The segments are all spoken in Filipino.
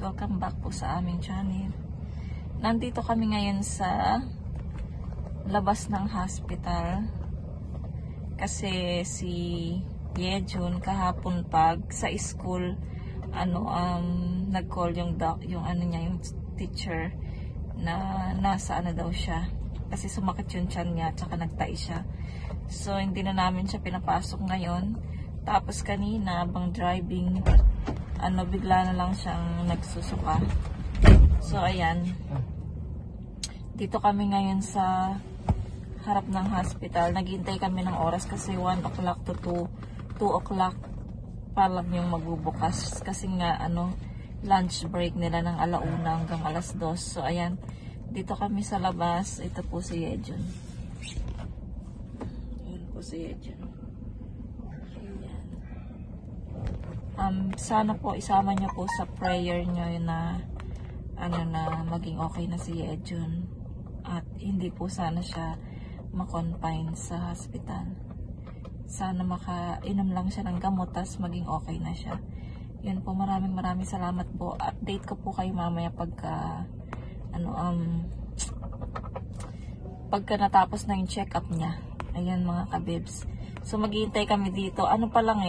Welcome back po sa aming channel. Nandito kami ngayon sa labas ng hospital kasi si Yejun kahapon pag sa school nag-call yung teacher na nasa daw siya kasi sumakit yung tiyan niya at saka nagtai siya. So hindi na namin siya pinapasok ngayon. Tapos kanina bang driving bigla na lang siyang nagsusuka. So ayan, dito kami ngayon sa harap ng hospital. Naghihintay kami ng oras kasi 1 o'clock to 2 o'clock pa lang yung magbubukas kasi nga lunch break nila ng 1:00 hanggang 2:00. So ayan, dito kami sa labas. Ito po si Yejun. Ayan po si Yejun. Sana po isama niyo po sa prayer niyo na na maging okay na si Yejun at hindi po sana siya ma-confine sa hospital. Sana makainom lang siya ng gamot tas maging okay na siya. Yun po, maraming salamat po. Update ko po kayo mamaya pagka pagka natapos na yung check-up niya. Ayan mga kabibs. So maghihintay kami dito. Pa lang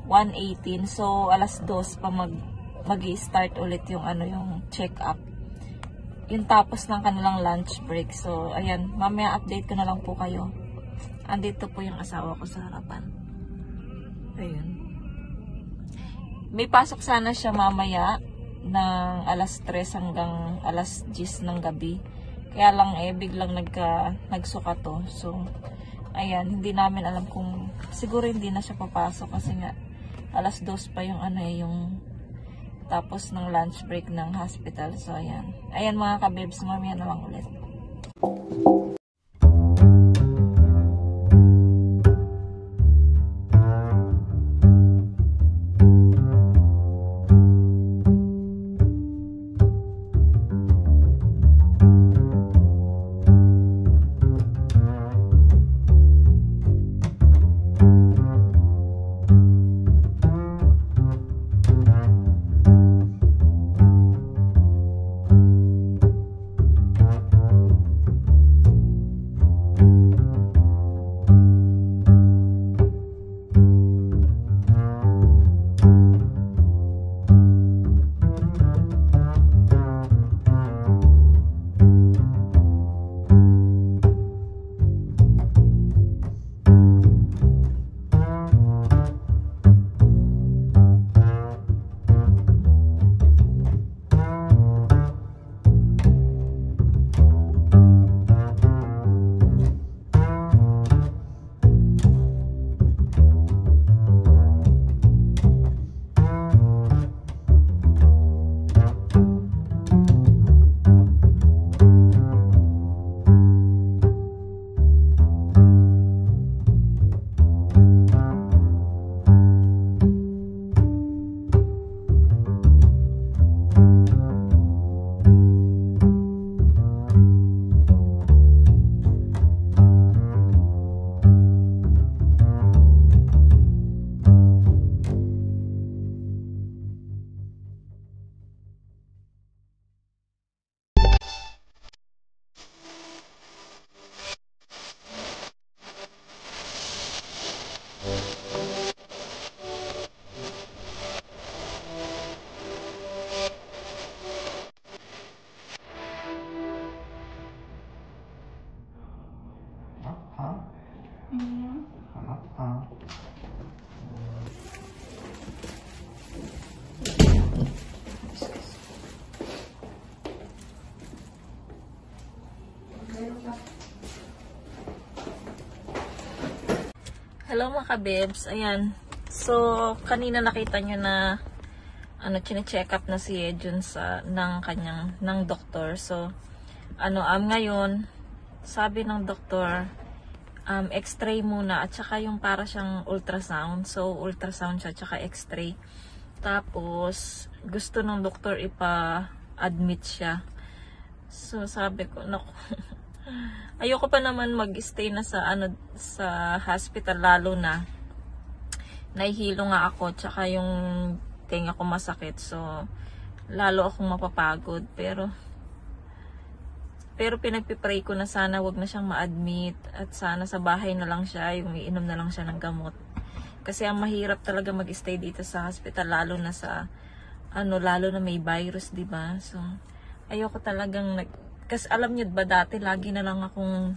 1:18. So, 2:00 pa mag-i-start ulit yung yung check-up. Yung tapos ng kanilang lunch break. So, ayan. Mamaya update ko na lang po kayo. Andito po yung asawa ko sa harapan. Ayun. May pasok sana siya mamaya ng 3:00 hanggang 10:00 ng gabi. Kaya lang biglang nagsuka to. So, ayan. Hindi namin alam kung siguro hindi na siya papasok kasi nga 2:00 pa yung yung tapos ng lunch break ng hospital. So ayan. Ayan mga kabibs, mamaya na lang ulit. Hello mga kabebs, ayan. So, kanina nakita nyo na chine-check up na si Yejun ng doktor. So, ngayon, sabi ng doktor, x-ray muna at saka yung para siyang ultrasound. So, ultrasound siya, tsaka x-ray. Tapos, gusto ng doktor ipa-admit siya. So, sabi ko, naku, ayoko pa naman mag-stay na sa hospital, lalo na nahihilo nga ako, tsaka yung tenga ko masakit. So, lalo akong mapapagod. Pero pinagpipray ko na sana wag na siyang ma-admit at sana sa bahay na lang siya, yung iinom na lang siya ng gamot. Kasi ang mahirap talaga mag-stay dito sa hospital, lalo na lalo na may virus, 'di ba? So, ayoko talagang kasi alam niyo ba dati lagi na lang nako-confine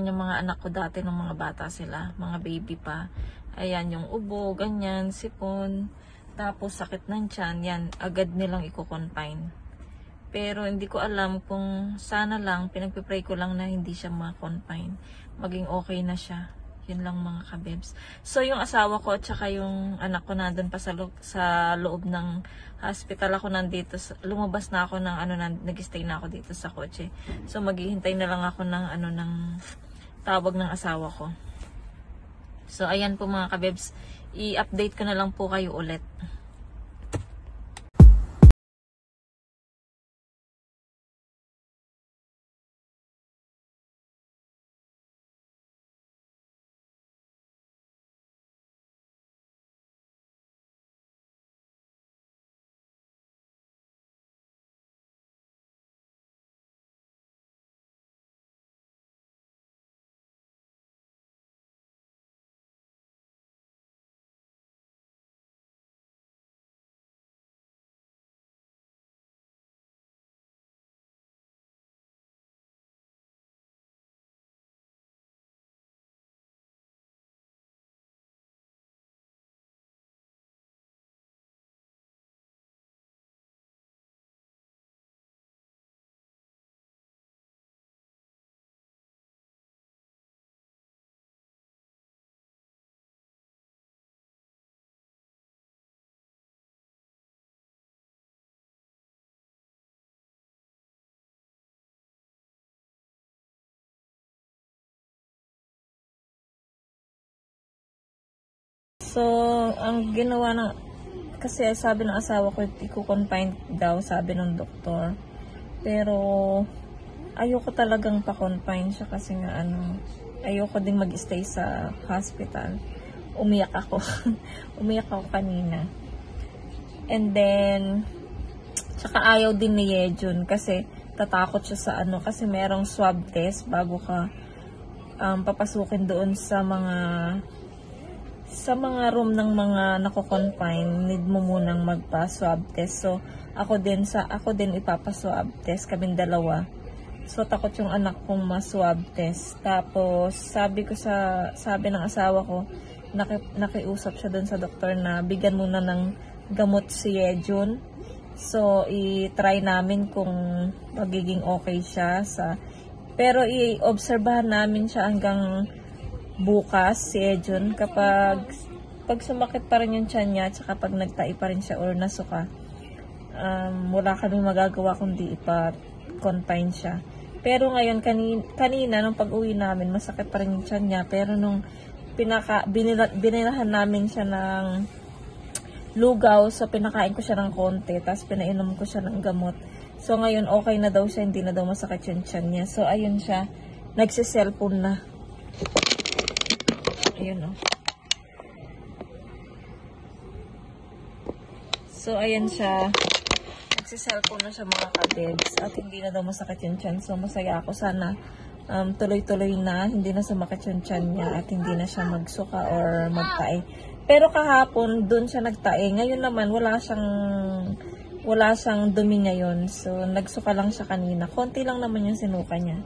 yung mga anak ko dati nung mga bata sila, mga baby pa. Ayan, yung ubo, ganyan, sipon, tapos sakit ng tiyan, yan, agad nilang i-confine. Pero hindi ko alam kung sana lang, pinagpipray ko lang na hindi siya ma-confine. Maging okay na siya. Yun lang mga kabebs. So yung asawa ko at saka yung anak ko nandun pa sa loob ng hospital. Ako nandito, lumabas na ako nag-stay na ako dito sa kotse. So maghihintay na lang ako ng tawag ng asawa ko. So ayan po mga kabebs, i-update ko na lang po kayo ulit. So, ang ginawa kasi sabi ng asawa ko, i-confine daw, sabi ng doktor. Pero, ayoko talagang pa-confine siya kasi nga ayoko din mag-stay sa hospital. Umiyak ako. Umiyak ako kanina. And then, tsaka ayaw din ni Yejun kasi tatakot siya sa kasi merong swab test bago ka papasukin doon sa mga room ng mga nako-confine. Need mo munang magpa-swab test. So, ako din ipapa-swab test, kaming dalawa. So, takot yung anak kong ma-swab test. Tapos, sabi ng asawa ko, nakiusap siya doon sa doktor na bigyan muna ng gamot si Yejun. So, i-try namin kung magiging okay siya. Pero, i-obserbahan namin siya hanggang bukas si Yejun. Pag sumakit pa rin yung tiyan niya, at saka pag nagtai pa rin siya or nasuka, wala kaming magagawa kundi ipa-confine siya. Pero ngayon, kanina nung pag-uwi namin, masakit pa rin yung tiyan niya. Pero nung binirahan namin siya ng lugaw, so pinakain ko siya ng konti, tapos pinainom ko siya ng gamot. So ngayon, okay na daw siya, hindi na daw masakit yung tiyan niya. So ayun siya, nagsiselfone na. Ayun, So, ayan siya. Nagsiselfone na siya mga kabebs. At hindi na daw masakit yung tiyan. So, masaya ako. Sana tuloy-tuloy na. Hindi na sumakit yung tiyan niya. At hindi na siya magsuka or magtae. Pero kahapon, doon siya nagtae. Ngayon naman, wala siyang dumi ngayon. So, nagsuka lang siya kanina. Konti lang naman yung sinuka niya.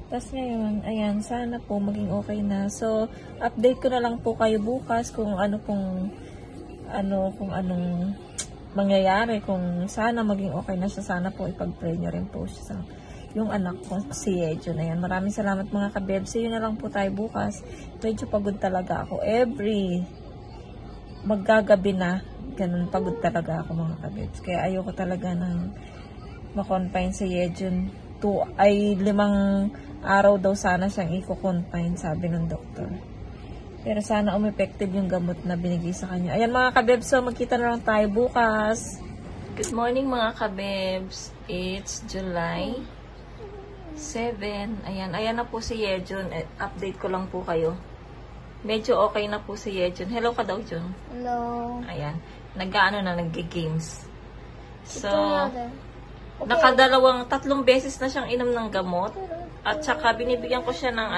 Tapos ngayon, ayan, sana po maging okay na. So, update ko na lang po kayo bukas kung anong mangyayari. Kung sana maging okay na siya, sana po ipag-pray nyo rin po siya yung anak ko, si Yejo na yan. Maraming salamat mga kabeb. See you na lang po tayo bukas. Medyo pagod talaga ako. Maggagabi na, ganun pagod talaga ako mga kabebs. Kaya ayoko talaga ng makonfine si Yejo. 5 araw daw sana siyang i-confine, sabi ng doktor. Pero sana umepective yung gamot na binigay sa kanya. Ayan mga kabebs, so magkita na lang tayo bukas. Good morning mga kabebs. It's July 7. Ayan na po si Yejon. Update ko lang po kayo. Medyo okay na po si Yejon. Hello ka daw, Jun. Hello. Ayan. Nag-games. So, Okay. 3 beses na siyang inom ng gamot. At saka binibigyan ko siya ng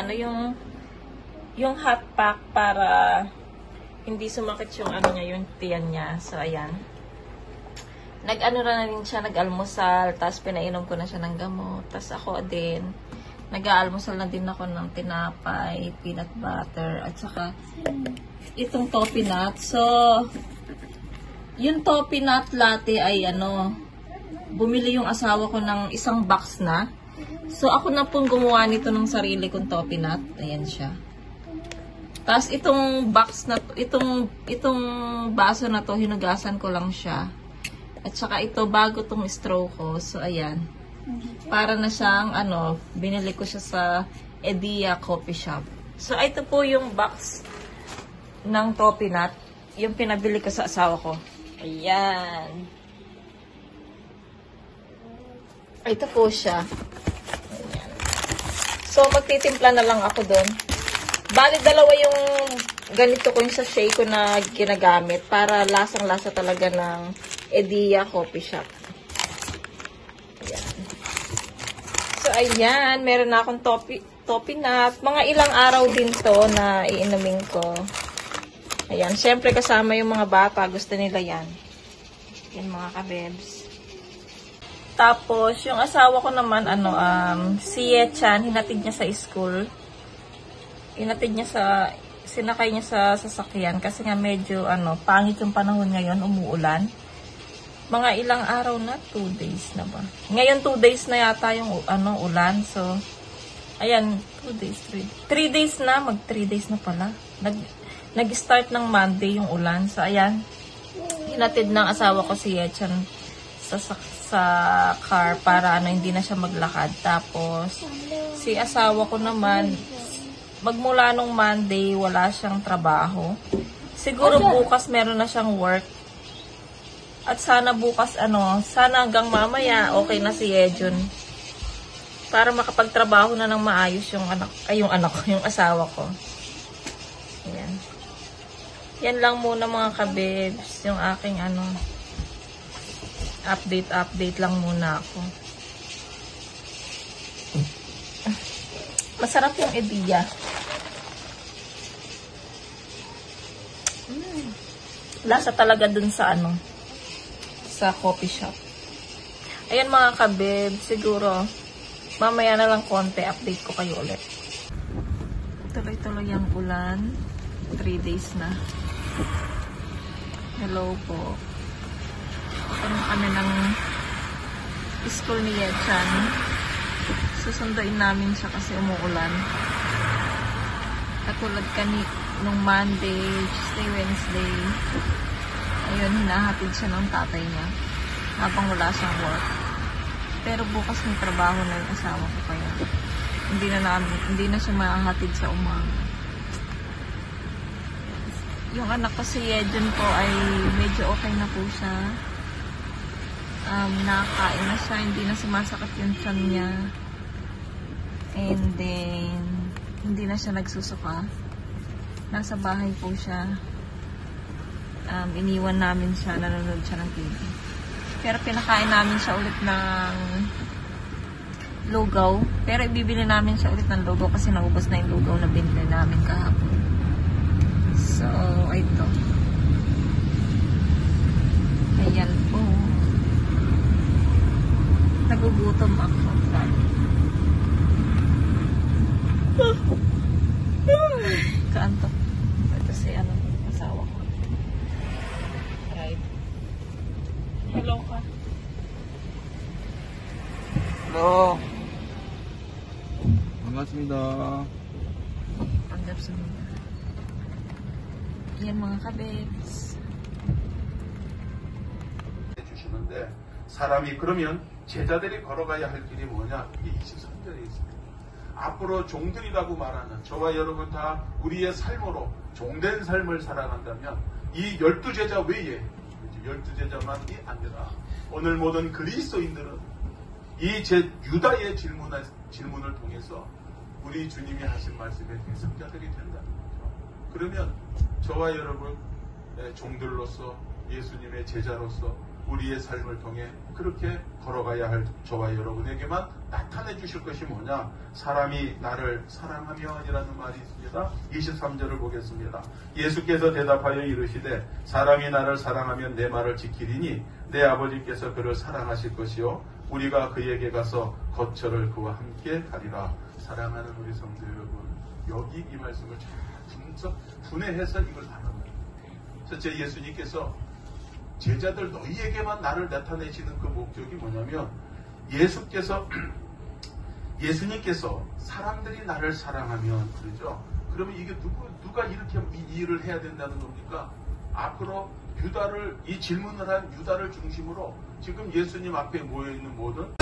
yung hot pack para hindi sumakit yung yung tiyan niya. So, ayan. Na rin siya, nag-almusal, tapos pinainom ko na siya ng gamot. Tapos ako din, nag-aalmusal na din ako ng tinapay, peanut butter, at saka itong toffee nut. So, yung toffee nut latte ay bumili yung asawa ko ng isang box na. So, ako na pong gumawa nito ng sarili kong toffee nut. Ayan siya. Tapos, itong box na to, itong baso na to, hinugasan ko lang siya. At saka ito, bago tong straw ko. So, ayan. Para na siyang, binili ko siya sa Edia Coffee Shop. So, ito po yung box ng toffee nut. Yung pinabili ko sa asawa ko. Ayan. Ito po siya. Ayan. So, magtitimpla na lang ako doon. Bali, 2 yung ganito ko yung sachet ko na ginagamit para lasang-lasa talaga ng Edia Coffee Shop. Ayan. So, ayan. Meron na akong toffee nut. Mga ilang araw din to na iinumin ko. Ayan. Siyempre, kasama yung mga bata. Gusto nila yan. Yan, mga kabebs. Tapos, yung asawa ko naman, si Yechan, hinatid niya sa school. Sinakay niya sa sasakyan kasi nga medyo, pangit yung panahon ngayon, umuulan. Mga ilang araw na, 2 days na ba? Ngayon, 2 days na yata yung, ulan. So, ayan, 2 days, 3 days na, 3 days na pala. Nag-start ng Monday yung ulan. So, ayan, hinatid ng asawa ko si Yechan sa car para hindi na siya maglakad. Tapos, si asawa ko naman, magmula nung Monday, wala siyang trabaho. Siguro bukas meron na siyang work. At sana bukas, sana hanggang mamaya, okay na si Yejon. Para makapagtrabaho na ng maayos yung asawa ko. Ayan. Yan lang muna mga kabebs, yung aking update lang muna ako. Masarap yung Edia. Lasa talaga dun sa sa coffee shop. Ayan mga kabeb, siguro mamaya na lang konti, update ko kayo ulit. Tuloy-tuloy ang ulan. 3 days na. Hello po. Kami ng school ni Yechan. Susunduin namin siya kasi umuulan. Katulad nung Monday, Tuesday, Wednesday. Ayun, hinahatid siya ng tatay niya habang wala siyang work. Pero bukas may trabaho na yung asawa ko kaya hindi na siya mahahatid sa umaga. Yung anak ko si Yejon po ay medyo okay na po siya. Nakakain na siya, hindi na sumasakit yung tiyan niya. And then, hindi na siya nagsusuka. Nasa bahay po siya. Iniwan namin siya, nanonood siya ng TV. Pero pinakain namin siya ulit ng lugaw. Pero ibibili namin siya ulit ng lugaw kasi naubos na yung lugaw na binili namin kahapon. So, ito. Ayan po. Nagugutom ako. Kaantok. Ito si asawa ko. Right. Hello ka. Hello. 반갑습니다. 반갑습니다. Yan mga kabebs. 해주시는데 사람이 그러면 제자들이 걸어가야 할 길이 뭐냐? 이게 23절에 있습니다. 앞으로 종들이라고 말하는 저와 여러분 다 우리의 삶으로 종된 삶을 살아간다면 이 12제자 외에 12제자만이 아니라 오늘 모든 그리스도인들은 이 유다의 질문을 통해서 우리 주님이 하신 말씀의 해석자들이 된다는 거죠. 그러면 저와 여러분 종들로서 예수님의 제자로서 우리의 삶을 통해 그렇게 걸어가야 할 저와 여러분에게만 나타내 주실 것이 뭐냐? 사람이 나를 사랑하면이라는 말이 있습니다. 23절을 보겠습니다. 예수께서 대답하여 이르시되 사람이 나를 사랑하면 내 말을 지키리니 내 아버지께서 그를 사랑하실 것이요 우리가 그에게 가서 거처를 그와 함께 가리라. 사랑하는 우리 성도 여러분, 여기 이 말씀을 잘 분해해서 이걸 알아봐요. 첫째, 예수님께서 제자들 너희에게만 나를 나타내시는 그 목적이 뭐냐면 예수님께서 사람들이 나를 사랑하면 그러죠. 그러면 이게 누가 이렇게 이 일을 해야 된다는 겁니까? 앞으로 이 질문을 한 유다를 중심으로 지금 예수님 앞에 모여있는 모든